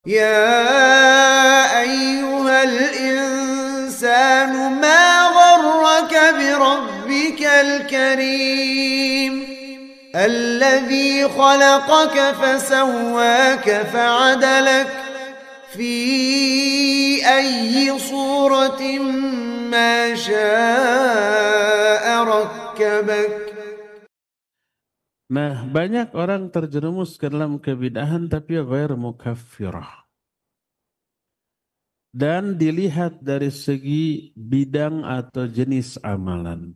يا أيها الإنسان ما غرك بربك الكريم الذي خلقك فسواك فعدلك في أي صورة ما شاء ركبك. Nah, banyak orang terjerumus ke dalam kebid'ahan tapi ghair mukaffirah. Dan dilihat dari segi bidang atau jenis amalan.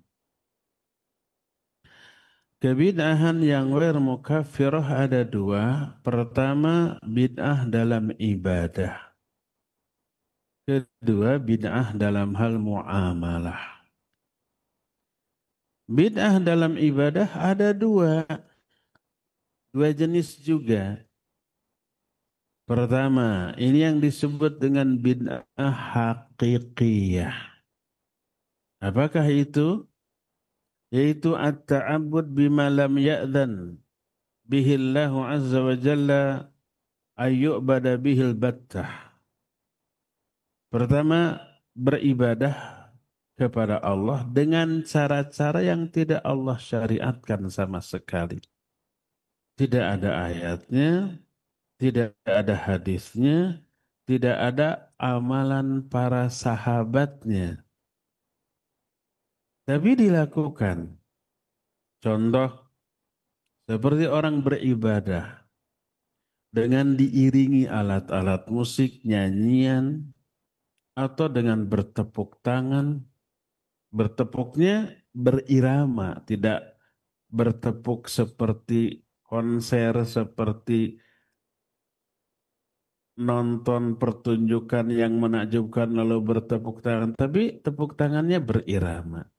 Kebid'ahan yang ghair mukaffirah ada dua. Pertama, bid'ah dalam ibadah. Kedua, bid'ah dalam hal muamalah. Bid'ah dalam ibadah ada dua jenis juga. Pertama, ini yang disebut dengan bid'ah hakikiyah. Apakah itu? Yaitu at-ta'abbud bima lam ya'dhan bihillahu azza wa jalla ayyu'bada bihil battah. Pertama, beribadah kepada Allah dengan cara-cara yang tidak Allah syariatkan sama sekali. Tidak ada ayatnya, tidak ada hadisnya, tidak ada amalan para sahabatnya. Tapi dilakukan. Contoh, seperti orang beribadah dengan diiringi alat-alat musik, nyanyian, atau dengan bertepuk tangan. Bertepuknya berirama, tidak bertepuk seperti konser, seperti nonton pertunjukan yang menakjubkan lalu bertepuk tangan, tapi tepuk tangannya berirama.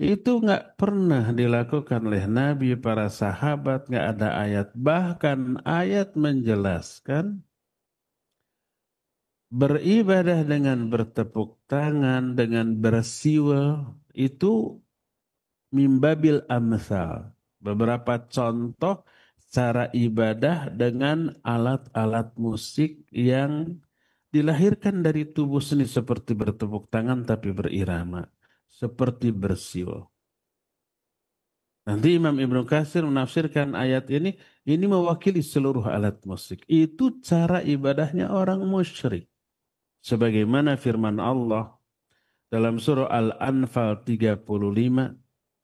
Itu nggak pernah dilakukan oleh Nabi, para sahabat, nggak ada ayat. Bahkan ayat menjelaskan beribadah dengan bertepuk tangan, dengan bersiul, itu mimbabil amsal. Beberapa contoh cara ibadah dengan alat-alat musik yang dilahirkan dari tubuh seni seperti bertepuk tangan tapi berirama. Seperti bersiul. Nanti Imam Ibnu Katsir menafsirkan ayat ini mewakili seluruh alat musik. Itu cara ibadahnya orang musyrik. Sebagaimana firman Allah dalam surah Al-Anfal 35,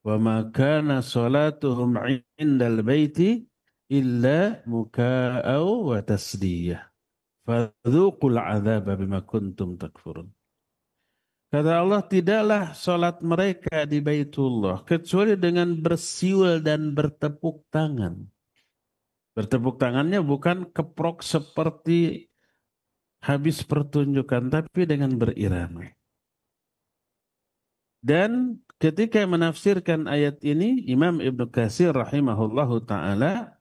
"Wa ma kana salatuhum 'indal baiti illa muka'au wa tasdiyah. Fadzuqul 'adzaba bima kuntum takfurun." Kata Allah, tidaklah salat mereka di Baitullah kecuali dengan bersiul dan bertepuk tangan. Bertepuk tangannya bukan keprok seperti habis pertunjukan, tapi dengan berirama. Dan ketika menafsirkan ayat ini, Imam Ibnu Katsir rahimahullahu ta'ala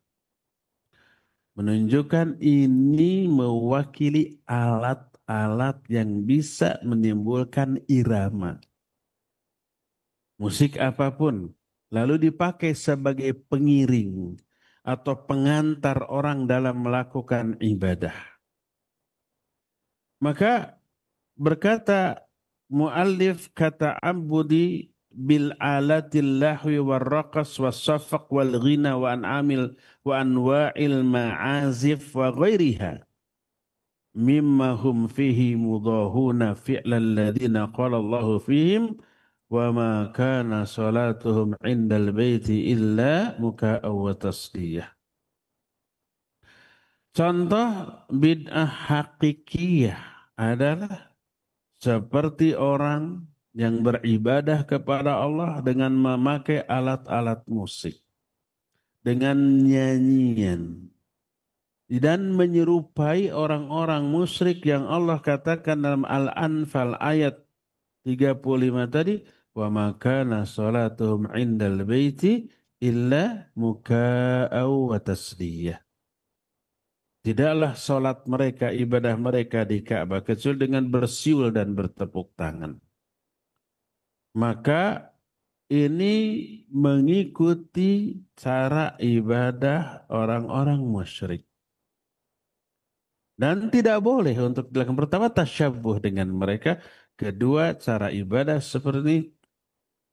menunjukkan ini mewakili alat-alat yang bisa menimbulkan irama. Musik apapun, lalu dipakai sebagai pengiring atau pengantar orang dalam melakukan ibadah. Maka berkata muallif, kata ambudi bil alatil lahwi wal raqas was safaq wal ghina wa an'amil wa anwa'il ma'azif wa ghairiha mimma hum fihi mudahuna fi'lal ladzina qala Allahu fihim wa ma kana salatuhum 'indal baiti illa muka'aw wa tasdiyah. Contoh bid'ah hakikiyah adalah seperti orang yang beribadah kepada Allah dengan memakai alat-alat musik, dengan nyanyian, dan menyerupai orang-orang musyrik yang Allah katakan dalam Al-Anfal ayat 35 tadi, wa ma kana salatuhum 'indal baiti illa muka'aw wa tasdiyah. Tidaklah salat mereka, ibadah mereka di Ka'bah kecuali dengan bersiul dan bertepuk tangan. Maka ini mengikuti cara ibadah orang-orang musyrik. Dan tidak boleh untuk dilakukan. Pertama, tasyabuh dengan mereka. Kedua, cara ibadah seperti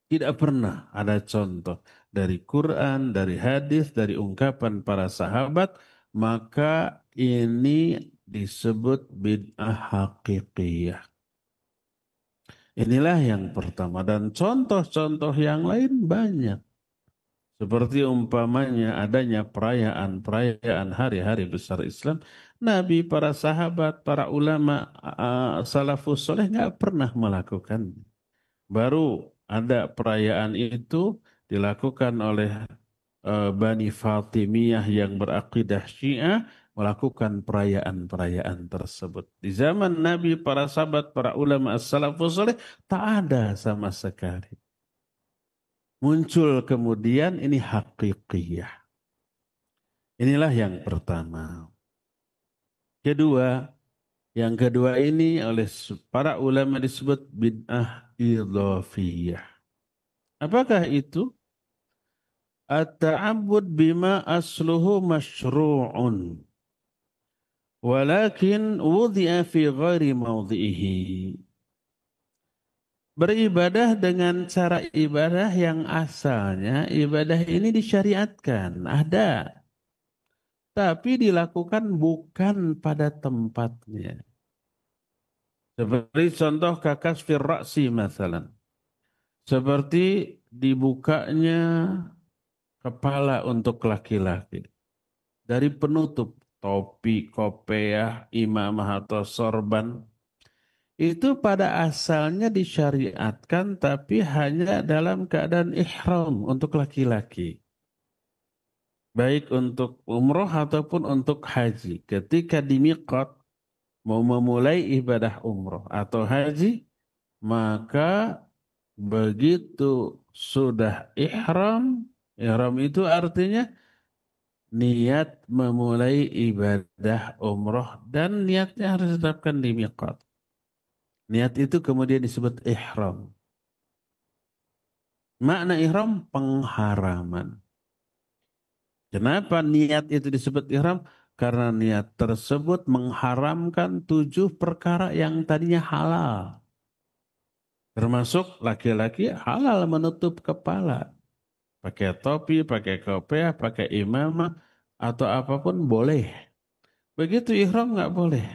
tidak pernah ada contoh dari Quran, dari hadis, dari ungkapan para sahabat, maka ini disebut bid'ah hakikiyah. Inilah yang pertama dan contoh-contoh yang lain banyak. Seperti umpamanya adanya perayaan-perayaan hari-hari besar Islam, Nabi, para sahabat, para ulama, salafus soleh nggak pernah melakukan. Baru ada perayaan itu dilakukan oleh Bani Fatimiyah yang berakidah Syiah melakukan perayaan-perayaan tersebut. Di zaman Nabi, para sahabat, para ulama as-salafus saleh tak ada sama sekali. Muncul kemudian ini hakikiyah. Inilah yang pertama. Kedua, yang kedua ini oleh para ulama disebut bid'ah idhafiyah. Apakah itu? At-ta'abbud bima asluhu masyru'un. Walakin wudhi'a fi ghairi mawdhi'ihi. Beribadah dengan cara ibadah yang asalnya ibadah ini disyariatkan, ada. Tapi dilakukan bukan pada tempatnya. Seperti contoh kakas firra'si masalan. Seperti dibukanya kepala untuk laki-laki. Dari penutup topi, kopiah, imamah atau sorban. Itu pada asalnya disyariatkan tapi hanya dalam keadaan ihram untuk laki-laki. Baik untuk umroh ataupun untuk haji. Ketika di miqat mau memulai ibadah umroh atau haji, maka begitu sudah ihram, ihram itu artinya niat memulai ibadah umroh dan niatnya harus ditetapkan di miqat. Niat itu kemudian disebut ihram. Makna ihram pengharaman. Kenapa niat itu disebut ihram? Karena niat tersebut mengharamkan 7 perkara yang tadinya halal. Termasuk laki-laki halal menutup kepala. Pakai topi, pakai kopiah, pakai imamah, atau apapun boleh. Begitu ihram nggak boleh.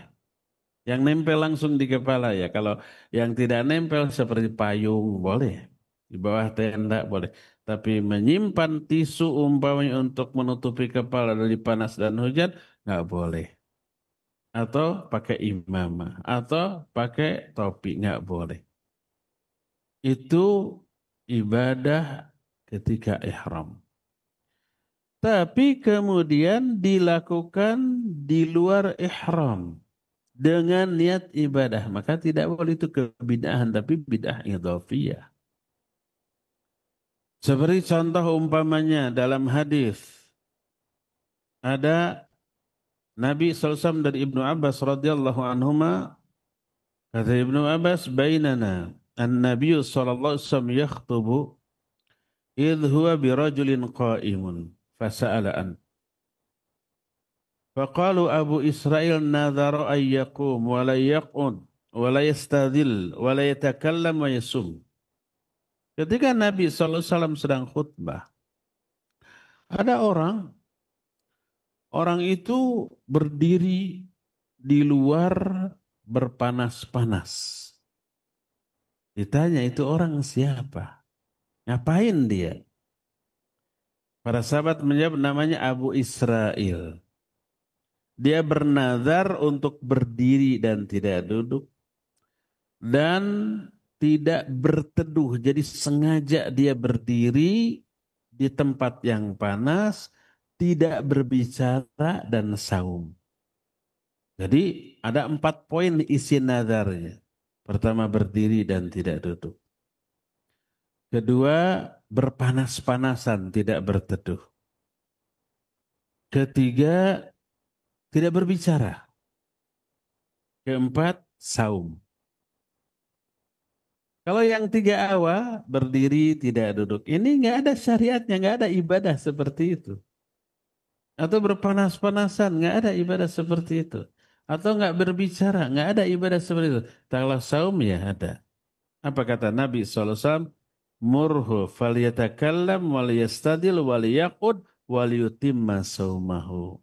Yang nempel langsung di kepala ya. Kalau yang tidak nempel seperti payung boleh. Di bawah tenda boleh. Tapi menyimpan tisu umpamanya untuk menutupi kepala dari panas dan hujan nggak boleh. Atau pakai imamah. Atau pakai topi nggak boleh. Itu ibadah ketika ihram. Tapi kemudian dilakukan di luar ihram. Dengan niat ibadah. Maka tidak boleh itu kebid'ahan. Tapi bid'ah idhafiyah. Seperti contoh umpamanya dalam hadis. Ada Nabi SAW dari Ibnu Abbas radhiyallahu anhuma. Kata Ibnu Abbas. Bainana. An-Nabi SAW yakhtubu. Idh huwa birajulin qa'imun. Fasa'ala'an. Faqalu Abu Israel nadhara ayyaqum wa la yaq'ud wa la yastadhil wa la yatakallam wa yasum. Ketika Nabi SAW sedang khutbah, ada orang itu berdiri di luar berpanas-panas. Ditanya itu orang siapa? Ngapain dia? Para sahabat menjawab namanya Abu Israel. Dia bernazar untuk berdiri dan tidak duduk. Dan tidak berteduh. Jadi sengaja dia berdiri di tempat yang panas. Tidak berbicara dan saum. Jadi ada 4 poin isi nazarnya. Pertama berdiri dan tidak duduk. Kedua berpanas-panasan tidak berteduh. Ketiga tidak berbicara. Keempat, saum. Kalau yang 3 awal, berdiri tidak duduk. Ini nggak ada syariatnya, nggak ada ibadah seperti itu. Atau berpanas-panasan, nggak ada ibadah seperti itu. atau nggak berbicara, nggak ada ibadah seperti itu. Kalau saum ya ada. Apa kata Nabi SAW? Murhu falyatakallam wal yastadil wal yaqud wal yutimma saumahu.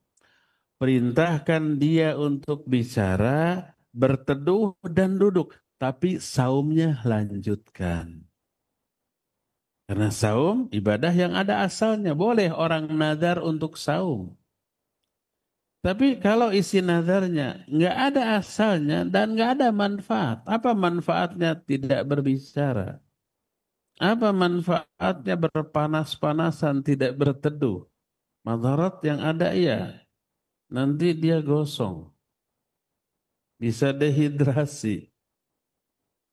Perintahkan dia untuk bicara, berteduh dan duduk, tapi saumnya lanjutkan. Karena saum ibadah yang ada asalnya, boleh orang nadar untuk saum. Tapi kalau isi nadarnya nggak ada asalnya dan nggak ada manfaat, apa manfaatnya tidak berbicara? Apa manfaatnya berpanas-panasan tidak berteduh? Madarat yang ada ya, nanti dia gosong, bisa dehidrasi.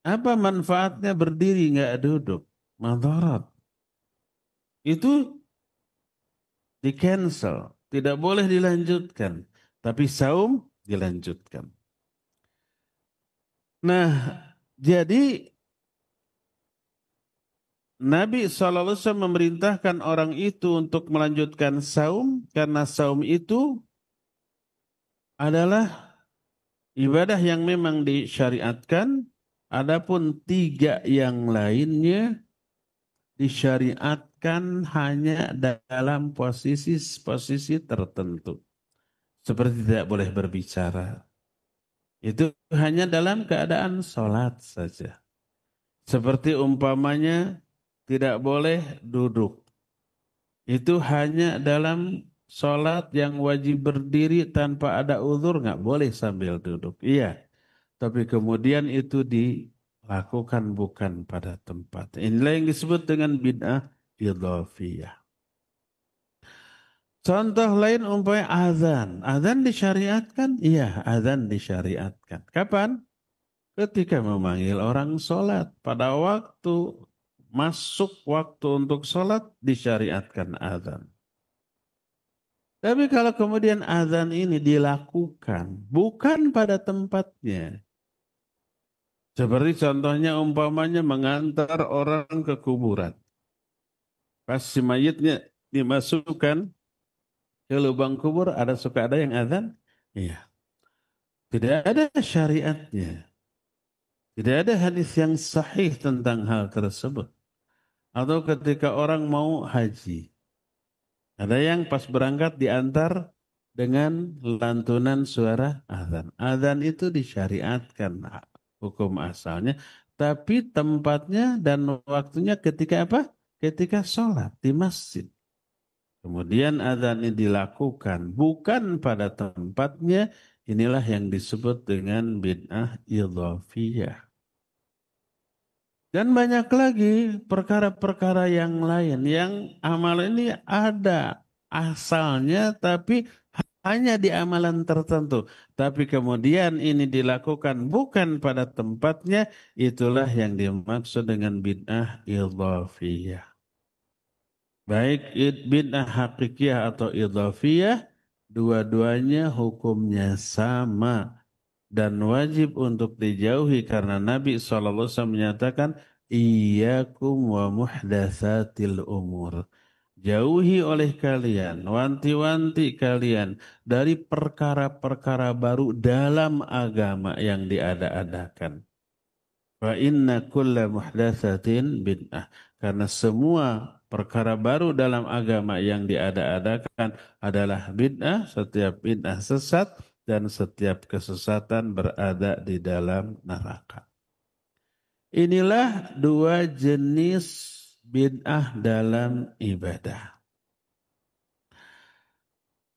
Apa manfaatnya berdiri nggak duduk? Madarat. Itu di cancel, tidak boleh dilanjutkan. Tapi saum dilanjutkan. Nah, jadi Nabi SAW memerintahkan orang itu untuk melanjutkan saum karena saum itu adalah ibadah yang memang disyariatkan. Adapun 3 yang lainnya disyariatkan hanya dalam posisi tertentu. Seperti tidak boleh berbicara. Itu hanya dalam keadaan sholat saja. Seperti umpamanya tidak boleh duduk. Itu hanya dalam sholat yang wajib berdiri tanpa ada uzur, nggak boleh sambil duduk. Iya, tapi kemudian itu dilakukan bukan pada tempat. Inilah yang disebut dengan bid'ah idhafiyah. Contoh lain umpamanya azan. Azan disyariatkan? Iya, azan disyariatkan. Kapan? Ketika memanggil orang sholat. Pada waktu masuk waktu untuk sholat disyariatkan azan. Tapi kalau kemudian azan ini dilakukan bukan pada tempatnya. Seperti contohnya umpamanya mengantar orang ke kuburan. Pas si mayitnya dimasukkan ke lubang kubur, suka ada yang azan? Iya. Tidak ada syariatnya. Tidak ada hadis yang sahih tentang hal tersebut. Atau ketika orang mau haji. Ada yang pas berangkat diantar dengan lantunan suara azan. Azan itu disyariatkan hukum asalnya. Tapi tempatnya dan waktunya ketika apa? Ketika sholat di masjid. Kemudian azan ini dilakukan bukan pada tempatnya, inilah yang disebut dengan bid'ah idhafiyah. Dan banyak lagi perkara-perkara yang lain yang amal ini ada asalnya tapi hanya di amalan tertentu. Tapi kemudian ini dilakukan bukan pada tempatnya, itulah yang dimaksud dengan bid'ah idhafiyah. Baik bid'ah hakikiyah atau idhafiyah, dua-duanya hukumnya sama dan wajib untuk dijauhi karena Nabi SAW menyatakan iyyakum wa muhdatsatil umur. Jauhi oleh kalian, wanti-wanti kalian dari perkara-perkara baru dalam agama yang diada-adakan. Fa inna kulla muhdatsatin bid'ah. Karena semua perkara baru dalam agama yang diada-adakan adalah bid'ah, setiap bid'ah sesat dan setiap kesesatan berada di dalam neraka. Inilah 2 jenis bid'ah dalam ibadah.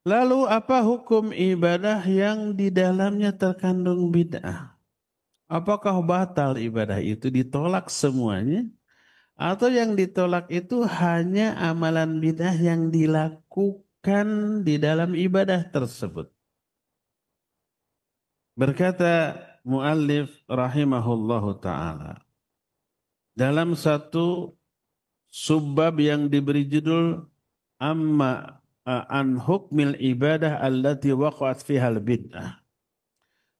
Lalu apa hukum ibadah yang di dalamnya terkandung bid'ah? Apakah batal ibadah itu, ditolak semuanya? Atau yang ditolak itu hanya amalan bid'ah yang dilakukan di dalam ibadah tersebut? Berkata muallif rahimahullahu ta'ala, dalam satu subbab yang diberi judul Amma an hukmil ibadah allati waqa'at fihal bid'ah,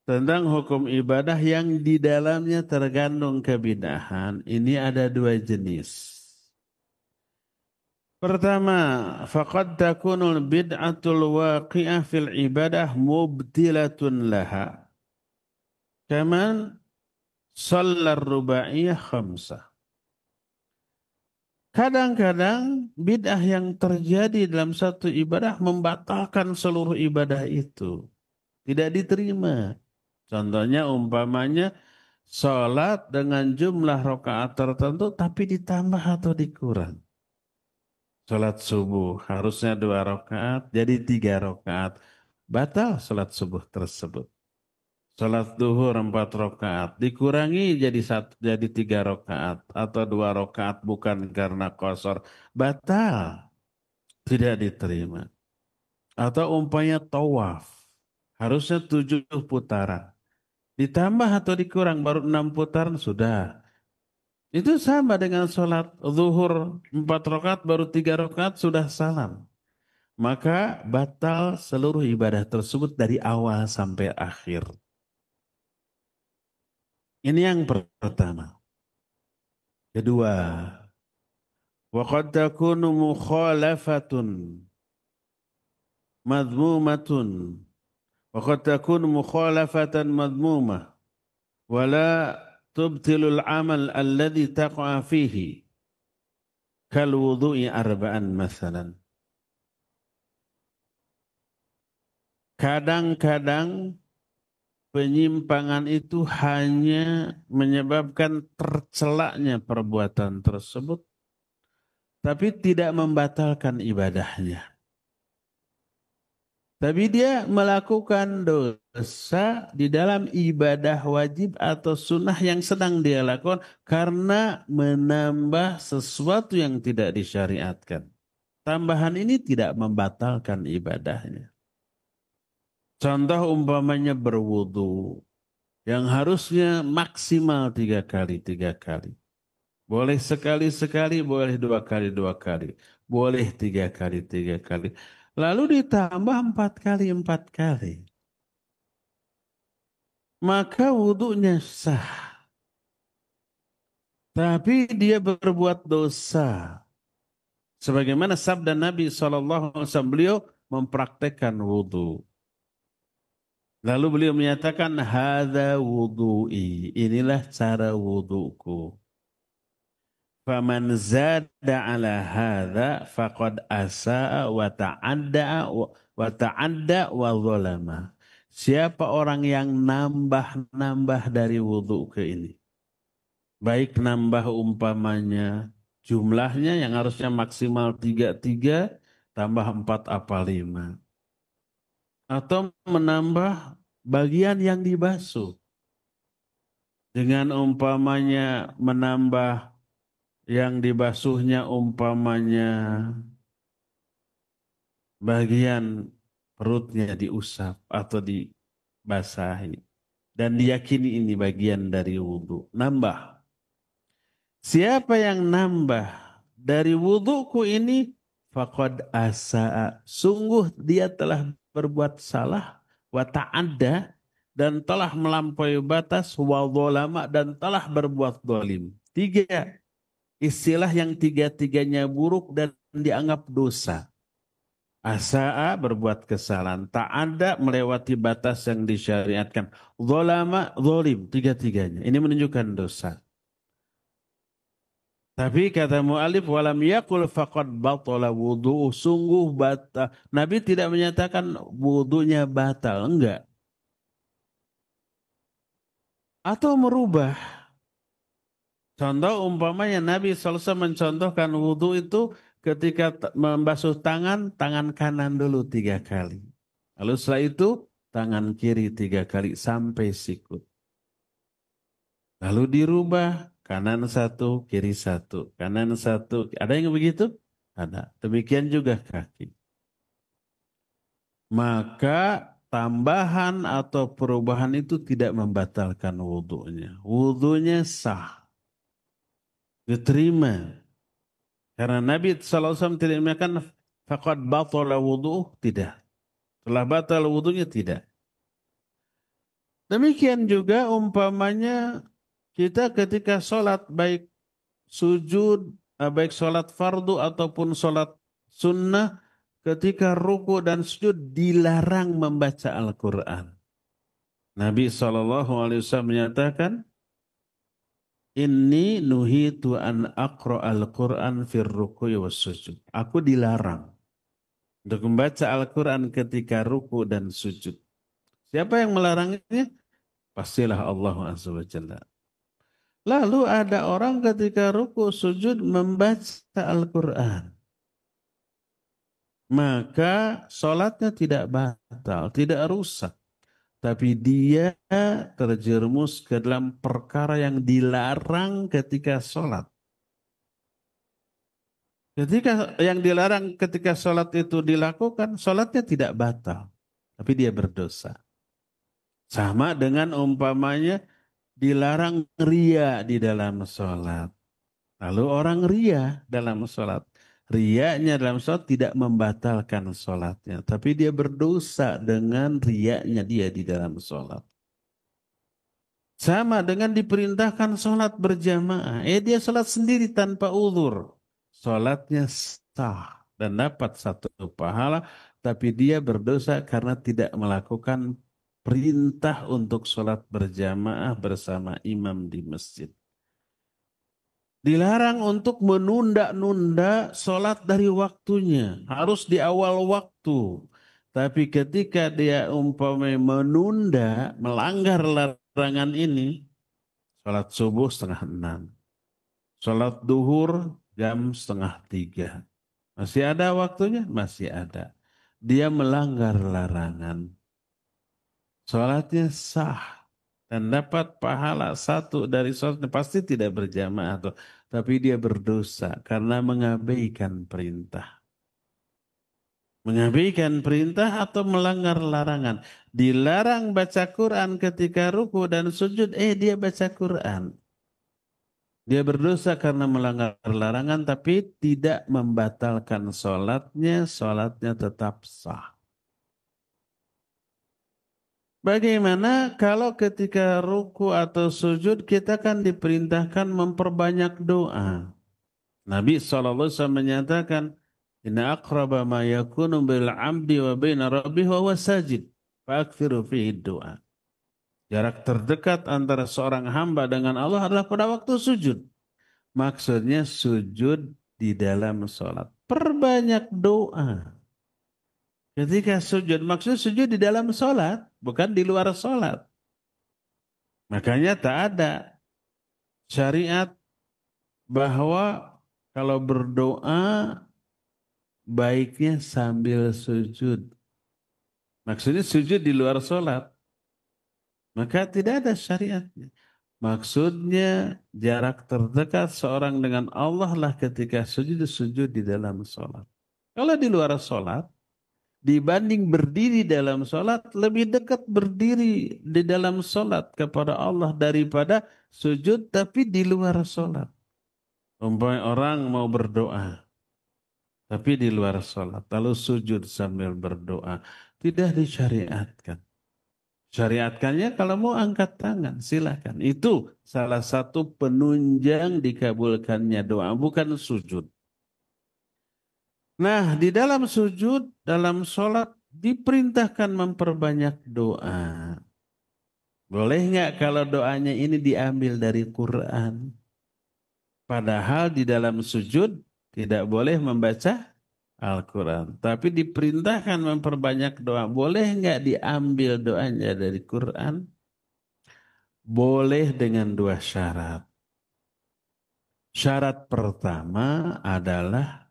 tentang hukum ibadah yang di dalamnya terkandung kebid'ahan, ini ada 2 jenis. Pertama, faqad takunul bid'atul waqi'ah fil ibadah mubtilatun laha. Kaman sallar rubaiyah khamsah. Kadang-kadang bid'ah yang terjadi dalam satu ibadah membatalkan seluruh ibadah itu. Tidak diterima. Contohnya umpamanya sholat dengan jumlah rakaat tertentu tapi ditambah atau dikurang. Sholat subuh harusnya 2 rakaat jadi 3 rakaat. Batal sholat subuh tersebut. Sholat duhur 4 rakaat dikurangi jadi 3 rakaat atau 2 rakaat bukan karena qasar, batal, tidak diterima. Atau umpamanya tawaf harusnya 7 putaran ditambah atau dikurang baru 6 putaran sudah. Itu sama dengan sholat zuhur 4 rakaat baru 3 rakaat sudah salam. Maka batal seluruh ibadah tersebut dari awal sampai akhir. Ini yang pertama. Kedua, waqad takunu mukhalafatun madmumatun. Waqad takunu mukhalafatan madmumah. Wala tubtilul amal alladhi taqa'a fihi. Kal wudu'i arba'an masalan. Kadang-kadang penyimpangan itu hanya menyebabkan tercelaknya perbuatan tersebut, tapi tidak membatalkan ibadahnya. Tapi dia melakukan dosa di dalam ibadah wajib atau sunnah yang sedang dia lakukan karena menambah sesuatu yang tidak disyariatkan. Tambahan ini tidak membatalkan ibadahnya. Contoh umpamanya berwudu yang harusnya maksimal 3 kali, 3 kali. Boleh sekali-sekali, boleh 2 kali, 2 kali. Boleh 3 kali, 3 kali. Lalu ditambah 4 kali, 4 kali. Maka wudunya sah. Tapi dia berbuat dosa. Sebagaimana sabda Nabi SAW, beliau mempraktekkan wudu. Lalu beliau menyatakan, hadza wudu'i, inilah cara wuduku. Faman zada ala hadza faqad asa'a wa ta'adda wa zalama. Siapa orang yang nambah-nambah dari wudu ke ini? Baik nambah umpamanya jumlahnya yang harusnya maksimal 3 tambah 4 apa 5. Atau menambah bagian yang dibasuh. Dengan umpamanya menambah yang dibasuhnya umpamanya bagian perutnya diusap atau dibasahi. Dan diyakini ini bagian dari wudhu. Nambah. Siapa yang nambah dari wudhuku ini, faqad asa'a. Sungguh dia telah berbuat salah, wa ta'adda, dan telah melampaui batas, wa zalama, dan telah berbuat zalim. 3 istilah yang 3-tiganya buruk dan dianggap dosa. Asa'a berbuat kesalahan, ta'adda melewati batas yang disyariatkan, zalama zalim, 3-tiganya. Ini menunjukkan dosa. Tapi kata mu'alif walam yakul faqad batala wudu'u, sungguh batal. Nabi tidak menyatakan wudunya batal, enggak. Atau merubah. Contoh umpamanya Nabi SAW mencontohkan wudu itu ketika membasuh tangan, tangan kanan dulu 3 kali. Lalu setelah itu tangan kiri 3 kali sampai sikut. Lalu dirubah. Kanan 1, kiri 1. Kanan 1. Ada yang begitu? Ada. Demikian juga kaki. Maka tambahan atau perubahan itu tidak membatalkan wudunya. Wudunya sah. Diterima. Karena Nabi SAW tidak mengatakan faqad batala wudu'uh. Tidak. Telah batal wudunya, tidak. Demikian juga umpamanya kita ketika sholat baik sujud baik sholat fardu ataupun sholat sunnah, ketika ruku dan sujud dilarang membaca Al-Quran. Nabi SAW menyatakan, Inni nuhitu an aqra al-Quran fir ruku'i was sujud. Aku dilarang untuk membaca Al-Quran ketika ruku dan sujud. Siapa yang melarangnya? Pastilah Allah Azza wa Jalla. Lalu ada orang ketika ruku sujud membaca Al-Quran. Maka sholatnya tidak batal, tidak rusak. Tapi dia terjerumus ke dalam perkara yang dilarang ketika sholat. Ketika yang dilarang ketika sholat itu dilakukan, sholatnya tidak batal. Tapi dia berdosa. Sama dengan umpamanya dilarang ria di dalam sholat. Lalu orang ria dalam sholat. Riaknya dalam sholat tidak membatalkan sholatnya. Tapi dia berdosa dengan riaknya dia di dalam sholat. Sama dengan diperintahkan sholat berjamaah. Dia sholat sendiri tanpa uzur. Sholatnya sah dan dapat satu pahala. Tapi dia berdosa karena tidak melakukan perintah untuk sholat berjamaah bersama imam di masjid. Dilarang untuk menunda-nunda sholat dari waktunya. Harus di awal waktu. Tapi ketika dia umpamanya menunda, melanggar larangan ini, sholat subuh 5:30. Sholat duhur jam 2:30. Masih ada waktunya? Masih ada. Dia melanggar larangan. Sholatnya sah. Dan dapat pahala satu dari sholatnya. Pasti tidak berjamaah. Tapi dia berdosa karena mengabaikan perintah. Mengabaikan perintah atau melanggar larangan. Dilarang baca Quran ketika ruku dan sujud. Dia baca Quran. Dia berdosa karena melanggar larangan. Tapi tidak membatalkan sholatnya. Sholatnya tetap sah. Bagaimana kalau ketika ruku atau sujud kita kan diperintahkan memperbanyak doa. Nabi SAW menyatakan, Inna aqraba ma yakunu bil abdi wa baina rabbih wa huwa sajid. Fa'akthiru fihi doa. Jarak terdekat antara seorang hamba dengan Allah adalah pada waktu sujud. Maksudnya sujud di dalam sholat. Perbanyak doa. Ketika sujud, maksudnya sujud di dalam sholat, bukan di luar sholat. Makanya tak ada syariat bahwa kalau berdoa baiknya sambil sujud. Maksudnya sujud di luar sholat. Maka tidak ada syariatnya. Maksudnya jarak terdekat seorang dengan Allah lah ketika sujud di dalam sholat. Kalau di luar sholat, dibanding berdiri dalam sholat, lebih dekat berdiri di dalam sholat kepada Allah daripada sujud tapi di luar sholat. Umpamanya orang mau berdoa, tapi di luar sholat, lalu sujud sambil berdoa. Tidak disyariatkan. Syariatkannya kalau mau angkat tangan, silakan. Itu salah satu penunjang dikabulkannya doa, bukan sujud. Nah, di dalam sujud, dalam sholat, diperintahkan memperbanyak doa. Boleh nggak kalau doanya ini diambil dari Quran? Padahal di dalam sujud tidak boleh membaca Al-Quran. Tapi diperintahkan memperbanyak doa. Boleh nggak diambil doanya dari Quran? Boleh dengan dua syarat. Syarat pertama adalah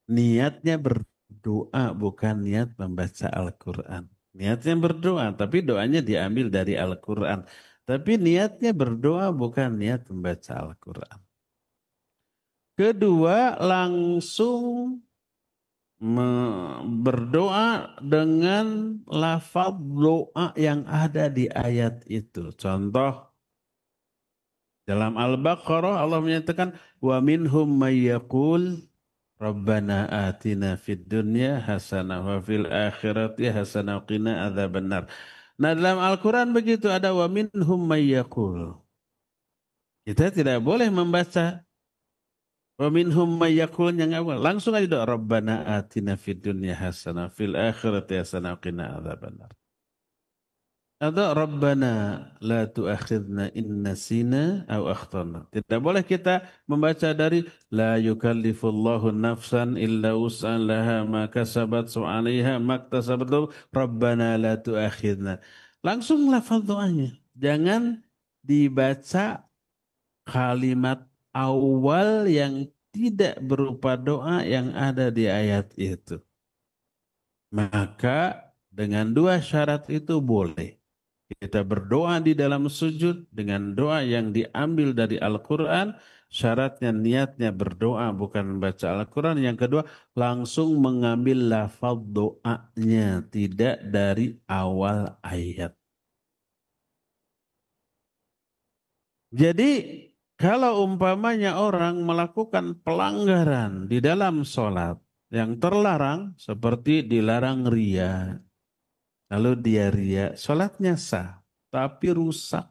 niatnya berdoa bukan niat membaca Al-Quran. Niatnya berdoa, tapi doanya diambil dari Al-Quran. Tapi niatnya berdoa bukan niat membaca Al-Quran. Kedua, langsung berdoa dengan lafaz doa yang ada di ayat itu. Contoh, dalam Al-Baqarah Allah menyatakan, wa minhum may yaqul Rabbana atina fid dunya hasanah wa fil akhirati hasanah wa qina adzabannar. Nah, dalam Al-Quran begitu ada wa minhum may yaqul. Kita tidak boleh membaca Wa minhum may yaqul yang awal. Langsung aja doa. Rabbana atina fid dunya hasanah fil akhirati hasanah wa qina adzabannar. Atau Rabbana la tu'akhidna in nasina aw akhtana. Tidak boleh kita membaca dari la yukallifullahu nafsan illa wus'an laha ma kasabat wa 'alaiha maktasabat. Rabbana la tu'akhidna. Langsung lafaz doanya. Jangan dibaca kalimat awal yang tidak berupa doa yang ada di ayat itu. Maka dengan dua syarat itu boleh. Kita berdoa di dalam sujud dengan doa yang diambil dari Al-Quran. Syaratnya niatnya berdoa bukan membaca Al-Quran. Yang kedua langsung mengambil lafaz doanya. Tidak dari awal ayat. Jadi kalau umpamanya orang melakukan pelanggaran di dalam sholat yang terlarang seperti dilarang ria. Lalu dia ria, sholatnya sah, tapi rusak.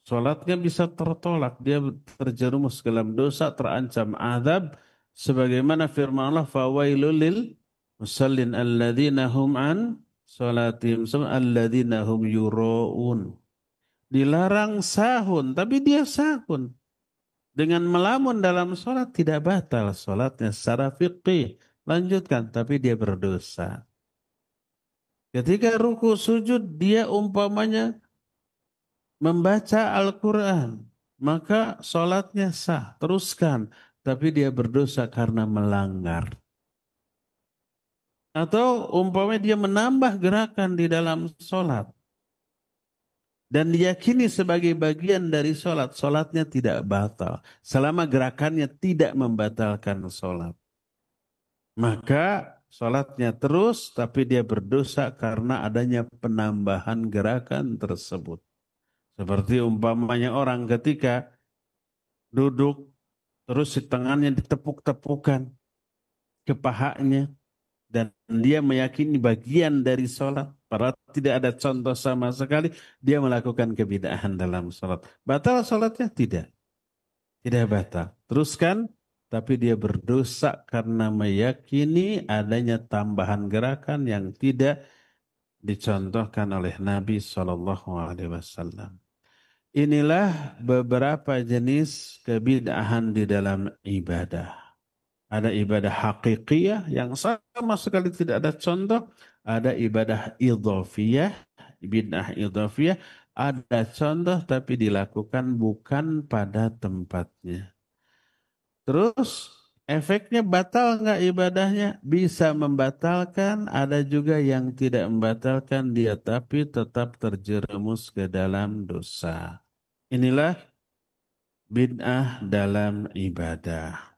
Sholatnya bisa tertolak, dia terjerumus ke dalam dosa, terancam azab. Sebagaimana firman Allah, fawailul lil musallin alladzina hum an sholatihim alladzina hum yura'un. Dilarang sahun, tapi dia sahun. Dengan melamun dalam sholat tidak batal sholatnya secara fiqih. Lanjutkan, tapi dia berdosa. Ketika ruku sujud dia umpamanya membaca Al-Quran. Maka sholatnya sah, teruskan. Tapi dia berdosa karena melanggar. Atau umpamanya dia menambah gerakan di dalam sholat. Dan diyakini sebagai bagian dari sholat. Sholatnya tidak batal. Selama gerakannya tidak membatalkan sholat. Maka sholatnya terus tapi dia berdosa karena adanya penambahan gerakan tersebut. Seperti umpamanya orang ketika duduk terus si tangannya ditepuk-tepukan ke pahanya. Dan dia meyakini bagian dari sholat. Padahal tidak ada contoh sama sekali. Dia melakukan kebid'ahan dalam sholat. Batal sholatnya? Tidak. Tidak batal. Teruskan. Tapi dia berdosa karena meyakini adanya tambahan gerakan yang tidak dicontohkan oleh Nabi SAW. Inilah beberapa jenis kebid'ahan di dalam ibadah. Ada ibadah hakikiyah yang sama sekali tidak ada contoh. Ada ibadah idhofiyah, bid'ah idhofiyah. Ada contoh tapi dilakukan bukan pada tempatnya. Terus efeknya batal nggak ibadahnya? Bisa membatalkan, ada juga yang tidak membatalkan dia tapi tetap terjerumus ke dalam dosa. Inilah bid'ah dalam ibadah.